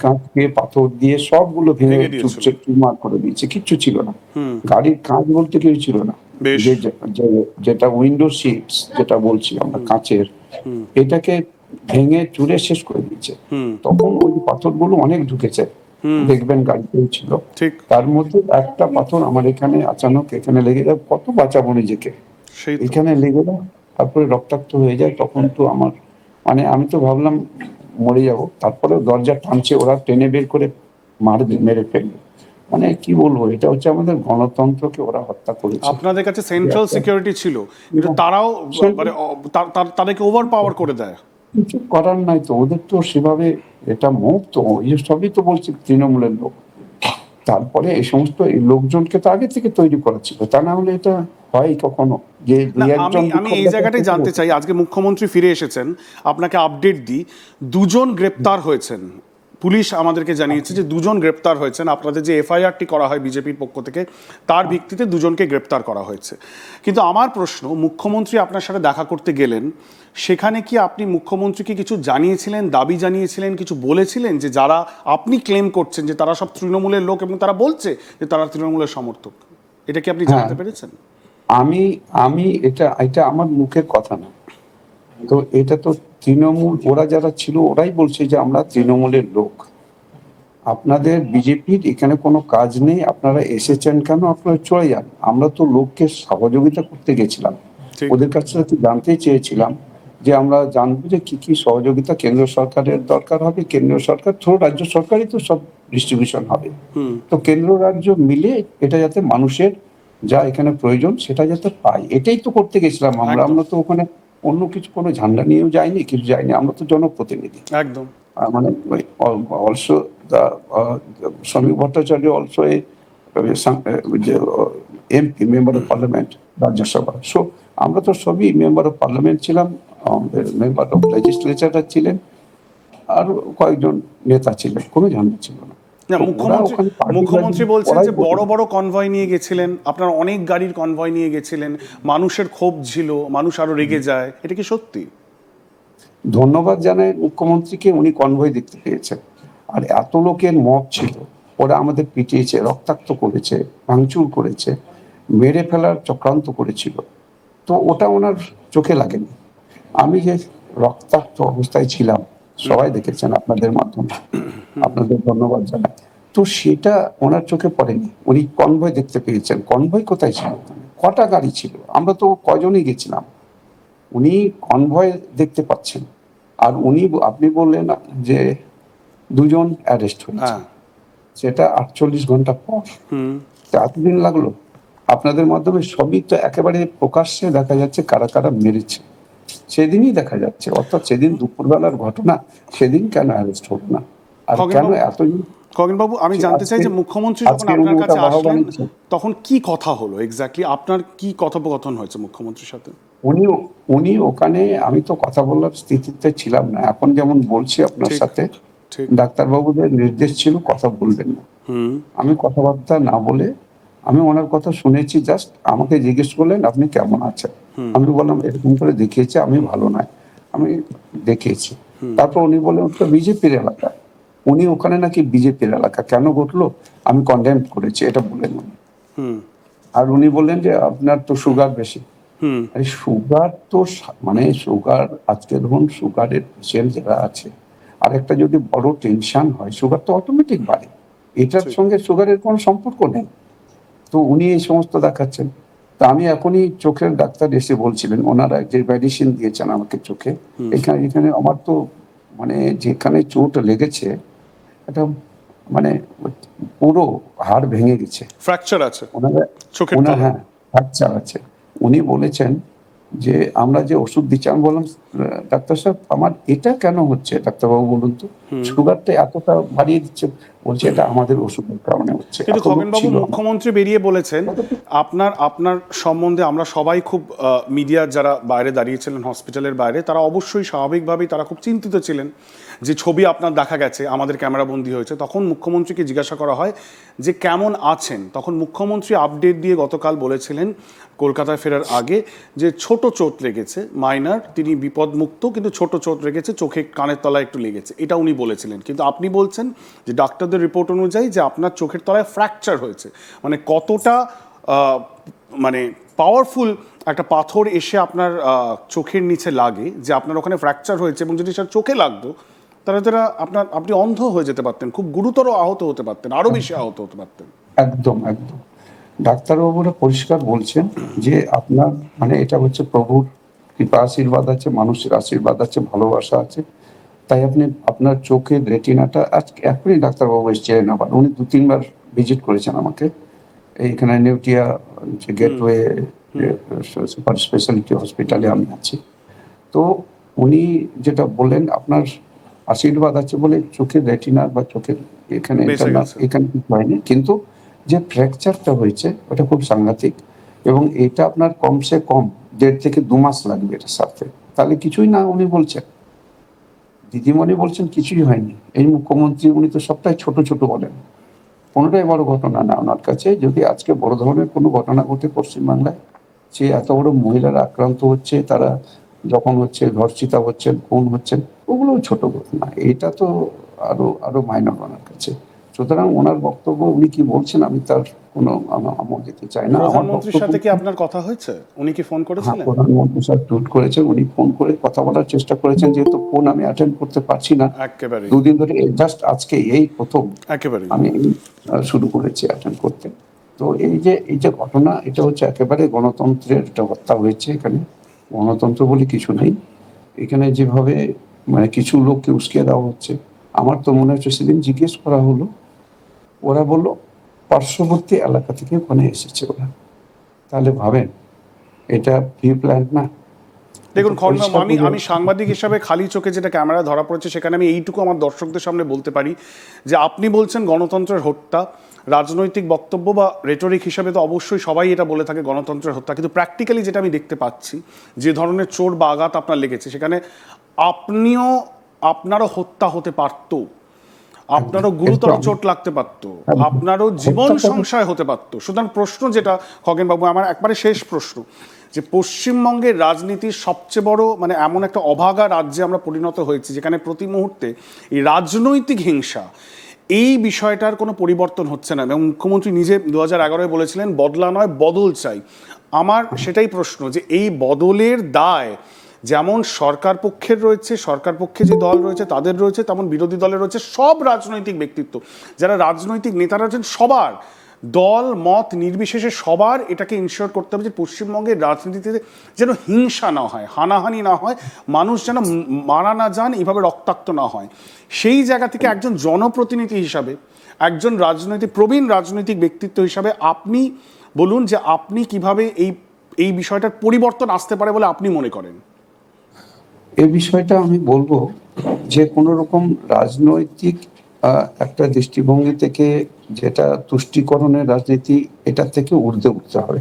কাঁচকে পাথর দিয়ে সবগুলো ভেঙে ভেঙে দিয়েছিল। চুরমার করে দিয়েছে, কিচ্ছু ছিল না। গাড়ির কাঁচ বলতে কিছু ছিল না। বেশ। যেটা উইন্ডো সিটস যেটা বলছি আমরা কাঁচের, এটাকে ভেঙে চুরে শেষ করে দিয়েছে। তখন ওই পাথরগুলো অনেক ঢুকেছে, দেখবেন গাড়িতেও ছিল। ঠিক। তার মধ্যে একটা পাথর আমার এখানে আচানক এখানে লেগে যায়, কত বাঁচাবো নিজেকে, সেই তো। এখানে লেগে যায়, তারপরে রক্তাক্ত হয়ে যায়। তখন তো আমার মানে আমি তো ভাবলাম মরে যাব। তারপরে দরজা টানছে ওরা, টেনে বের করে মেরে ফেলবে। মানে কি বলবো, এটা হচ্ছে আমাদের গণতন্ত্রকে ওরা হত্যা করেছে। আপনাদের কাছে সেন্ট্রাল সিকিউরিটি ছিল, কিন্তু তারাও মানে তাদেরকে ওভার পাওয়ার করে দেয়। কিছু করার নাই তো, ওদের তো সেভাবে এটা মুখ তো এই সবই তো বলছি তৃণমূলের লোক। তারপরে এই সমস্ত এই লোকজনকে তো আগে থেকে তৈরি করা ছিল, তা না হলে এটা হয় কখনো যে না, দুই একজন আমি এই জায়গাটাই জানতে চাই, আজকে মুখ্যমন্ত্রী ফিরে এসেছেন, আপনাকে আপডেট দিই, দুজন গ্রেপ্তার হয়েছেন। পুলিশ আমাদেরকে জানিয়েছে যে দুজন গ্রেপ্তার হয়েছেন। আপনাদের যে এফআইআরটি করা হয় বিজেপির পক্ষ থেকে, তার ভিত্তিতে দুজনকে গ্রেপ্তার করা হয়েছে। কিন্তু আমার প্রশ্ন, মুখ্যমন্ত্রী আপনার সাথে দেখা করতে গেলেন, সেখানে কি আপনি মুখ্যমন্ত্রীকে কিছু জানিয়েছিলেন, দাবি জানিয়েছিলেন, কিছু বলেছিলেন যে যারা আপনি ক্লেম করছেন যে তারা সব তৃণমূলের লোক এবং তারা বলছে যে তারা তৃণমূলের সমর্থক, এটা কি আপনি জানাতে পেরেছেন? আমি আমি এটা এটা আমার মুখের কথা না তো, এটা তো তৃণমূল ওরা যারা ছিল ওরাই বলছে যে আমরা তৃণমূলের লোক, আপনাদের বিজেপির এখানে কোনো কাজ নেই, আপনারা এসেছেন কেন, আপনারা চলে যান। আমরা তো লোককে সহযোগিতা করতে গেছিলাম, ওদের কাছ থেকে জানতে চেয়েছিলাম যে আমরা জানবো যে কি কি সহযোগিতা কেন্দ্র সরকারের দরকার হবে, কেন্দ্র সরকার থ্রু রাজ্য সরকারই তো সব ডিস্ট্রিবিউশন হবে। তো কেন্দ্র রাজ্য মিলে এটা যাতে মানুষের যা এখানে প্রয়োজন সেটা যাতে পাই, এটাই তো করতে গেছিলাম আমরা। আমরা তো ওখানে অন্য কিছু কোনো ঝান্ডা নিয়েও যাইনি, কিছু যাইনি, আমরা তো জনপ্রতিনিধি একদম। মানে অলসো শ্রমিক Bhattacharya also MP, member of parliament, Rajya Sabha. So আমরা তো সবই মেম্বার অফ পার্লামেন্ট ছিলাম, আমাদের মেম্বার অফ লেজিসলেচার ছিলেন, আর কয়েকজন নেতা ছিলেন, কোনো ঝামেলা ছিল না। মুখ্যমন্ত্রী বলছেন যে বড় বড় কনভয় নিয়ে গেছিলেন, আপনার অনেক গাড়ির কনভয় নিয়ে গেছিলেন, মানুষের ক্ষোভ ছিল, মানুষ আরো রেগে যায়, এটা কি সত্যি? ধন্যবাদ জানাই মুখ্যমন্ত্রীকে, উনি কনভয় দেখতে পেয়েছেন। আর এত লোকের মত ছিল, ওরা আমাদের পিটিয়েছে, রক্তাক্ত করেছে, ভাঙচুর করেছে, মেরে ফেলার চক্রান্ত করেছিল, তো ওটা ওনার চোখে লাগেনি। আমি যে রক্তাক্ত অবস্থায় ছিলাম সবাই দেখেছেন আপনাদের মাধ্যমে, আপনাদের ধন্যবাদ জানাই। তো সেটা ওনার চোখে পড়েনি, উনি কনভয় দেখতে পেয়েছেন। কনভয় কোথায় ছিল, কটা গাড়ি ছিল, আমরা তো কয়জনই গেছিলাম, উনি কনভয় দেখতে পাচ্ছেন। আর উনি আপনি বললেন যে দুজন অ্যারেস্ট হয়েছে, সেটা 48 ঘন্টা পর, এতদিন লাগলো। আপনাদের মাধ্যমে সবই তো একেবারে প্রকাশ্যে দেখা যাচ্ছে কারা কারা মেরেছে, সেদিনই দেখা যাচ্ছে। অর্থাৎ সেদিন দুপুরবেলার ঘটনা, সেদিন কেন অ্যারেস্ট হলো না, আর কেন এতদিন? খগেনবাবু, আমি জানতে চাই যে মুখ্যমন্ত্রী যখন আপনার কাছে আসলেন তখন কি কথা হলো এক্স্যাক্টলি, আপনার কি কথোপকথন হয়েছে মুখ্যমন্ত্রীর সাথে? উনি ওখানে, আমি তো কথা বলার স্থিতিতে ছিলাম না, এখন যেমন বলছি আপনার সাথে, ডাক্তারবাবুদের নির্দেশ ছিল কথা বলবেন না। আমি কথাবার্তা না বলে আমি ওনার কথা শুনেছি, জাস্ট আমাকে জিজ্ঞেস করলেন আপনি কেমন আছেন, আমি বললাম এরকম করে দেখিয়েছে, আমি ভালো নাই, আমি দেখিয়েছি। তারপর উনি বললেন ওটা বিজেপির এলাকা, উনি ওখানে নাকি বিজেপির এলাকা, কেন ঘটলো আমি কন্ডেম করেছি, এটা বললেন উনি। আর উনি বললেন যে আপনার তো সুগার বেশি। আরে সুগার তো মানে সুগার, আজকে ধরুন সুগারের পেশেন্ট যারা আছে, আর একটা যদি বড় টেনশন হয় সুগার তো অটোমেটিক বাড়ে, এটার সঙ্গে সুগারের কোনো সম্পর্ক নেই। তো উনি এই সমস্ত দেখাচ্ছেন। তা আমি এখনই চোখের ডাক্তার এসে বলছিলেন, ওনারা যে মেডিসিন দিয়েছেন আমাকে চোখে, এখানে আমার তো মানে যেখানে চোট লেগেছে এটা মানে পুরো হাড় ভেঙে গেছে, ফ্র্যাকচার আছে ওনার, হ্যাঁ ফ্র্যাকচার আছে। উনি বলেছেন যে আমরা যে ওষুধ দিচ্ছি, আমি বললাম ডাক্তার সাহেব আমার এটা কেন হচ্ছে, ডাক্তারবাবু বলুন তো, সুগারটা এতটা বাড়িয়ে দিচ্ছে, বলছে এটা আমাদের ওষুধের কারণে হচ্ছে। কিন্তু এখনো খগেনবাবু, ছিল না। মুখ্যমন্ত্রী বেরিয়ে বলেছেন আপনার সম্বন্ধে আমরা সবাই খুব মিডিয়ার যারা বাইরে দাঁড়িয়েছিলেন হসপিটালের বাইরে, তারা অবশ্যই স্বাভাবিকভাবেই তারা খুব চিন্তিত ছিলেন যে ছবি আপনার দেখা গেছে, আমাদের ক্যামেরাবন্দি হয়েছে। তখন মুখ্যমন্ত্রীকে জিজ্ঞাসা করা হয় যে কেমন আছেন, তখন মুখ্যমন্ত্রী আপডেট দিয়ে গতকাল বলেছিলেন কলকাতায় ফেরার আগে যে ছোট চোট লেগেছে, মাইনার, তিনি বিপদমুক্ত, কিন্তু ছোট চোট লেগেছে, চোখে কানের তলায় একটু লেগেছে, এটা উনি বলেছিলেন। কিন্তু আপনি বলছেন যে ডাক্তারদের রিপোর্ট অনুযায়ী যে আপনার চোখের তলায় ফ্র্যাকচার হয়েছে। মানে কতটা মানে পাওয়ারফুল একটা পাথর এসে আপনার চোখের নিচে লাগে যে আপনার ওখানে ফ্র্যাকচার হয়েছে, এবং যদি সেটা চোখে লাগতো তারা আপনি অন্ধ হয়ে যেতে পারতেন, খুব গুরুতর আহত হতে পারতেন, আরো বেশি আহত হতে পারতেন। একদম একদম ডাক্তারবাবুরা পরিষ্কার বলছেন যে আপনার মানে এটা হচ্ছে প্রভুর কৃপা আশীর্বাদ আছে, মানুষের আশীর্বাদ আছে, ভালোবাসা আছে, তাই আপনি আপনার চোখের রেটিনাটা আজকে এখনই ডাক্তারবাবু এসেছিলেন, আবার উনি 2-3 বার ভিজিট করেছেন আমাকে এইখানে নেউটিয়া যে গেটওয়ে সুপার স্পেশালিটি হসপিটালে আমি আছি। তো উনি যেটা বললেন আপনার আশীর্বাদ আছে বলে চোখের রেটিনা বা চোখের এখানে এখানে কিছু হয়নি, কিন্তু যে ফ্র্যাকচারটা হয়েছে ওটা খুব সাংঘাতিক, এবং এটা আপনার কমসে কম 1.5 থেকে 2 মাস লাগবে এটা সারতে। তাহলে কিছুই না উনি বলছেন, দিদিমণি বলছেন কিছুই হয়নি। এই মুখ্যমন্ত্রী উনি তো সবটাই ছোট ছোট বলেন, কোনোটাই বড় ঘটনা না ওনার কাছে। যদি আজকে বড় ধরনের কোনো ঘটনা ঘটে পশ্চিমবাংলায়, যে এত বড় মহিলারা আক্রান্ত হচ্ছে, তারা যখন হচ্ছে ধর্ষিতা হচ্ছেন, খুন হচ্ছেন, ওগুলো ছোট ঘটনা, এটা তো আরো আরো মাইনর ওনার কাছে। সুতরাং ওনার বক্তব্য উনি কি বলছেন আমি তার কোনো আমল দিতে চাই না। প্রধানমন্ত্রীর সাথে কি আপনার কথা হয়েছে? উনি কি ফোন করেছিলেন? প্রধানমন্ত্রী স্যার টুইট করেছেন, উনি ফোন করে কথা বলার চেষ্টা করেছেন, যেহেতু ফোন আমি অ্যাটেন্ড করতে পারছি না একেবারে 2 দিন ধরে, জাস্ট আজকে এই প্রথম একেবারে আমি শুরু করেছি অ্যাটেন্ড করতে। তো এই যে ঘটনা, এটা হচ্ছে একেবারে গণতন্ত্রের একটা হত্যা হয়েছে। এখানে গণতন্ত্র বলে কিছু নেই এখানে, যেভাবে মানে কিছু লোককে উস্কে দেওয়া হচ্ছে। আমার তো মনে হচ্ছে সেদিন জিজ্ঞেস করা হলো, ওরা বললো পার্শ্ববর্তী এলাকা থেকে ওখানে এসেছে ওরা। তাহলে ভাবেন এটা প্রি প্ল্যান না। দেখুন আমি সাংবাদিক হিসাবে খালি চোখে যেটা ক্যামেরা ধরা পড়েছে, সেখানে আমি এইটুকু আমার দর্শকদের সামনে বলতে পারি যে আপনি বলছেন গণতন্ত্রের হত্যা, রাজনৈতিক বক্তব্য বা রেটরিক হিসাবে তো অবশ্যই সবাই এটা বলে থাকে গণতন্ত্রের হত্যা, কিন্তু প্র্যাকটিক্যালি যেটা আমি দেখতে পাচ্ছি, যে ধরনের চোট বা আঘাত আপনার লেগেছে, সেখানে আপনারও হত্যা হতে পারত, আপনারও গুরুতর চোট লাগতে পারত, আপনারও জীবন সংশয় হতে পারত। সুতরাং প্রশ্ন যেটা খগেনবাবু, আমার একবারে শেষ প্রশ্ন, যে পশ্চিমবঙ্গের রাজনীতির সবচেয়ে বড় মানে এমন একটা অভাগা রাজ্যে আমরা পরিণত হয়েছি, যেখানে প্রতি মুহূর্তে এই রাজনৈতিক হিংসা, এই বিষয়টার কোনো পরিবর্তন হচ্ছে না। এবং মুখ্যমন্ত্রী নিজে 2011-এ বলেছিলেন বদলা নয় বদল চাই। আমার সেটাই প্রশ্ন, যে এই বদলের দায় যেমন সরকার পক্ষের রয়েছে, সরকার পক্ষে যে দল রয়েছে তাদের রয়েছে, তেমন বিরোধী দলের রয়েছে, সব রাজনৈতিক ব্যক্তিত্ব যারা রাজনৈতিক নেতারা আছেন, সবার দল মত নির্বিশেষে সবার এটাকে ইনশিওর করতে হবে যে পশ্চিমবঙ্গের রাজনীতিতে যেন হিংসা না হয়, হানাহানি না হয়, মানুষ যেন মারা না যান, এইভাবে রক্তাক্ত না হয়। সেই জায়গা থেকে একজন জনপ্রতিনিধি হিসাবে, একজন প্রবীণ রাজনৈতিক ব্যক্তিত্ব হিসাবে আপনি বলুন যে আপনি কিভাবে এই বিষয়টার পরিবর্তন আসতে পারে বলে আপনি মনে করেন? এই বিষয়টা আমি বলবো যে কোনো রকম রাজনৈতিক একটা দৃষ্টিভঙ্গি থেকে, যেটা তুষ্টিকরণের রাজনীতি, এটা থেকে ঊর্ধ্বে উঠতে হবে।